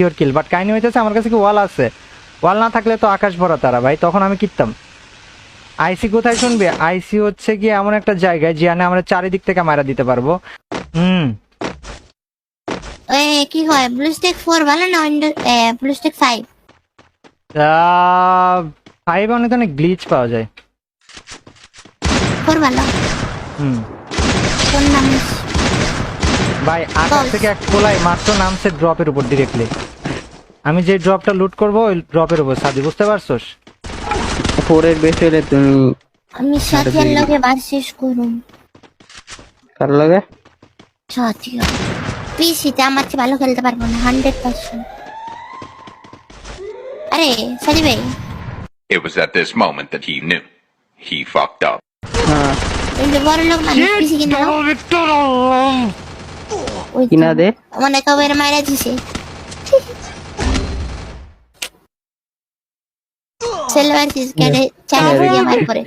Sure kill, but কাহিনী হইতেছে আমার কাছে কি ওয়াল আছে, ওয়াল না থাকলে তো আকাশ ভরা তারা ভাই, তখন আমি কিনতাম। আইসি কোথায় শুনবে? আইসি হচ্ছে কি এমন একটা জায়গায় যেখানে আমরা চারিদিক থেকে মারা দিতে পারবো। কি হয় ব্লুস্টেক 4 ভালো না ব্লুস্টেক 5? 5 অনেক অনেক গ্লিচ পাওয়া যায়। 4 ভালো। কোন নাম? ভাই আকাশ থেকে এক কোলাই মাত্র নামছে ড্রপের উপর ডিরেক্টলি। আমি যে ড্রপটা লুট করব ওই ড্রপের উপর সাদি, বুঝতে পারছস? 4 এর বেশি হলে তুমি আমি সাথীর লগে ভার্সেস করুম। কার লাগে? সাথী পিসিতে আমার চেয়ে ভালো খেলতে পারবো না 100%। আরে সাদি ভাই, It was at this moment that he knew. He fucked up. হ্যাঁ এই যে বড় লোক মানুষ পিসি কিনা দাও। ওই তো, কিনা দে। মনে কবে মারা দিছে সেলভার সিস কেটে চালা দিয়ে মার করে।